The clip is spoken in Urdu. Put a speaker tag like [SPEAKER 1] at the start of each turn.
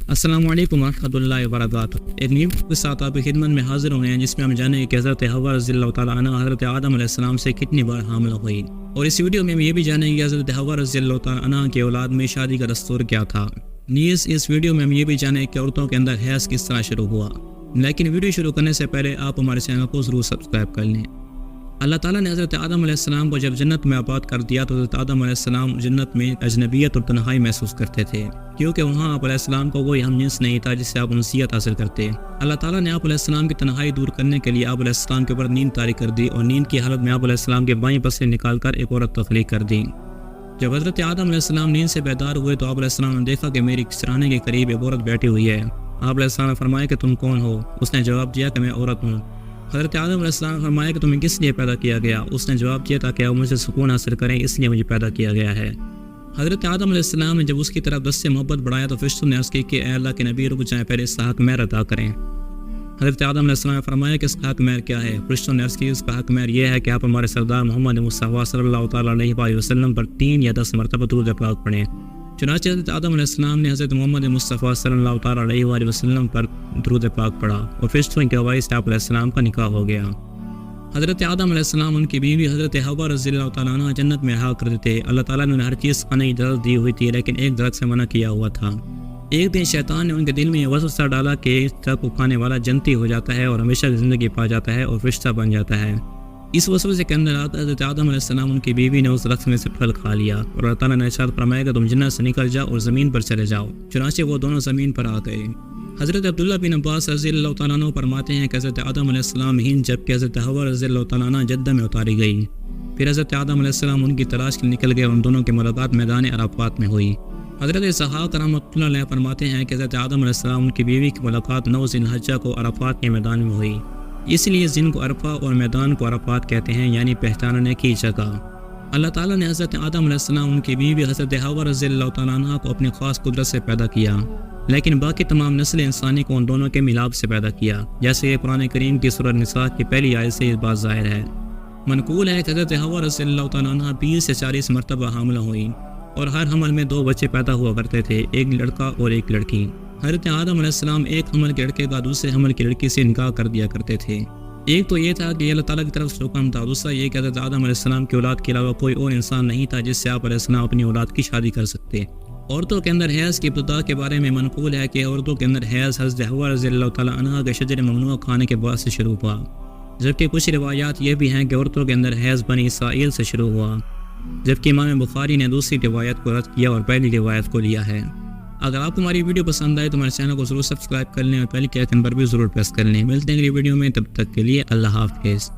[SPEAKER 1] السلام علیکم ورحمۃ اللہ وبرکاتہ۔ ایک نیو کے ساتھ آپ کی خدمت میں حاضر ہوئے ہیں، جس میں ہم جانیں گے کہ حضرت حوا رضی اللہ تعالیٰ عنہ حضرت آدم علیہ السلام سے کتنی بار حاملہ ہوئی، اور اس ویڈیو میں ہم یہ بھی جانیں گے کہ حضرت حوا رضی اللہ تعالیٰ عنہ کے اولاد میں شادی کا دستور کیا تھا۔ نیز اس ویڈیو میں ہم یہ بھی جانیں کہ عورتوں کے اندر حیض کس طرح شروع ہوا۔ لیکن ویڈیو شروع کرنے سے پہلے آپ ہمارے چینل کو ضرور سبسکرائب کر لیں۔ اللہ تعالیٰ نے حضرت آدم علیہ السلام کو جب جنت میں آباد کر دیا تو حضرت آدم علیہ السلام جنت میں اجنبیت اور تنہائی محسوس کرتے تھے، کیونکہ وہاں آپ علیہ السلام کو کوئی ہم جنس نہیں تھا جس سے آپ انسیت حاصل کرتے۔ اللہ تعالیٰ نے آپ علیہ السلام کی تنہائی دور کرنے کے لیے آپ علیہ السلام کے اوپر نیند طاری کر دی، اور نیند کی حالت میں آپ علیہ السلام کے بائیں پس سے نکال کر ایک عورت تخلیق کر دی۔ جب حضرت آدم علیہ السلام نیند سے بیدار ہوئے تو آپ علیہ السلام نے دیکھا کہ میری سرانے کے قریب ایک عورت بیٹھی ہوئی ہے۔ آپ علیہ السلام نے فرمایا کہ تم کون ہو؟ اس نے جواب دیا کہ میں عورت ہوں۔ حضرت آدم علیہ السلام نے فرمایا کہ تمہیں کس لیے پیدا کیا گیا؟ اس نے جواب دیا تاکہ آپ مجھے سکون حاصل کریں، اس لیے مجھے پیدا کیا گیا ہے۔ حضرت آدم علیہ السلام نے جب اس کی طرف دست سے محبت بڑھایا تو فرشتوں نے عرض کی کہ اے اللہ کے نبی رک جائیں، پہلے اس کا حق مہر ادا کریں۔ حضرت آدم علیہ السلام نے فرمایا کہ اس کا حق مہر کیا ہے؟ فرشتوں نے عرض کی اس کا حق مہر یہ ہے کہ آپ ہمارے سردار محمد مصطفیٰ صلی اللہ تعالیٰ علیہ وسلم پر 3 یا 10 مرتبہ درود پاک پڑھیں۔ چنانچہ حضرت آدم علیہ السلام نے حضرت محمد مصطفیٰ صلی اللہ تعالیٰ علیہ وسلم پر درود پاک پڑھا، اور فرشتوں کی گواہی سے آپ علیہ السلام کا نکاح ہو گیا۔ حضرت آدم علیہ السلام ان کی بیوی حضرت حوا رضی اللہ تعالیٰ عنہ جنت میں رہا کرتے تھے۔ اللہ تعالیٰ نے انہیں ہر چیز کھانے کی اجازت دی ہوئی تھی، لیکن ایک درخت سے منع کیا ہوا تھا۔ ایک دن شیطان نے ان کے دل میں یہ وسوسہ ڈالا کہ اس درخت کو کھانے والا جنتی ہو جاتا ہے اور ہمیشہ کی زندگی پا جاتا ہے اور فرشتہ بن جاتا ہے۔ اس وسوسے کے اندر حضرت آدم علیہ السلام ان کی بیوی نے اس درخت میں سے پھل کھا لیا، اور اللہ تعالیٰ نے ارشاد فرمایا کہ تم جنت سے نکل جاؤ اور زمین پر چلے جاؤ۔ چنانچہ وہ دونوں زمین پر آ گئے۔ حضرت عبداللہ بن عباس رضی اللہ تعالیٰ عنہ فرماتے ہیں کہ حضرت آدم علیہ السلام ہند جبکہ حضرت حوا رضی اللہ تعالیٰ عنہ جدہ میں اتاری گئی۔ پھر حضرت آدم علیہ السلام ان کی تلاش کے نکل گئے اور ان دونوں کی ملاقات میدان عرفات میں ہوئی۔ حضرت اسحاق رحمۃ اللہ علیہ فرماتے ہیں کہ حضرت آدم علیہ السلام ان کی بیوی کی ملاقات 9 ذی الحجہ کو عرفات کے میدان میں ہوئی، اس لیے ذن کو عرفہ اور میدان کو عرفات کہتے ہیں، یعنی پہچاننے کی جگہ۔ اللہ تعالیٰ نے حضرت آدم علیہ السلام ان کی بیوی حضرت حوا رضی اللہ تعالیٰ عنہ کو اپنی خاص قدرت سے پیدا کیا، لیکن باقی تمام نسل انسانی کو ان دونوں کے ملاپ سے پیدا کیا، جیسے قرآن کریم کی سورۃ نساء کی پہلی آیت سے یہ بات ظاہر ہے۔ منقول ہے کہ حضرت حوا رضی اللہ تعالیٰ عنہ 20 سے 40 مرتبہ حاملہ ہوئیں، اور ہر حمل میں 2 بچے پیدا ہوا کرتے تھے، ایک لڑکا اور ایک لڑکی۔ حضرت آدم علیہ السلام ایک حمل کے لڑکے کا دوسرے حمل کی لڑکی سے نکاح کر دیا کرتے تھے۔ ایک تو یہ تھا کہ اللہ تعالیٰ کی طرف سے حکم تھا، دوسرا یہ کہ حضرت آدم علیہ السلام کی اولاد کے علاوہ کوئی اور انسان نہیں تھا جس سے آپ علیہ السلام اپنی اولاد کی شادی کر سکتے۔ عورتوں کے اندر حیض کی ابتدا کے بارے میں منقول ہے کہ عورتوں کے اندر حیض حضرت حوا رضی اللہ تعالیٰ عنہ کے شجر ممنوع کھانے کے بعد سے شروع ہوا، جبکہ کچھ روایات یہ بھی ہیں کہ عورتوں کے اندر حیض بنی اسرائیل سے شروع ہوا، جبکہ امام بخاری نے دوسری روایت کو رد کیا اور پہلی روایت کو لیا ہے۔ اگر آپ کو ہماری ویڈیو پسند آئے تو ہمارے چینل کو ضرور سبسکرائب کر لیں اور پہلی کے آئکن پر بھی ضرور پریس کر لیں۔ ملتے ہیں اگلی ویڈیو میں، تب تک کے لیے اللہ حافظ۔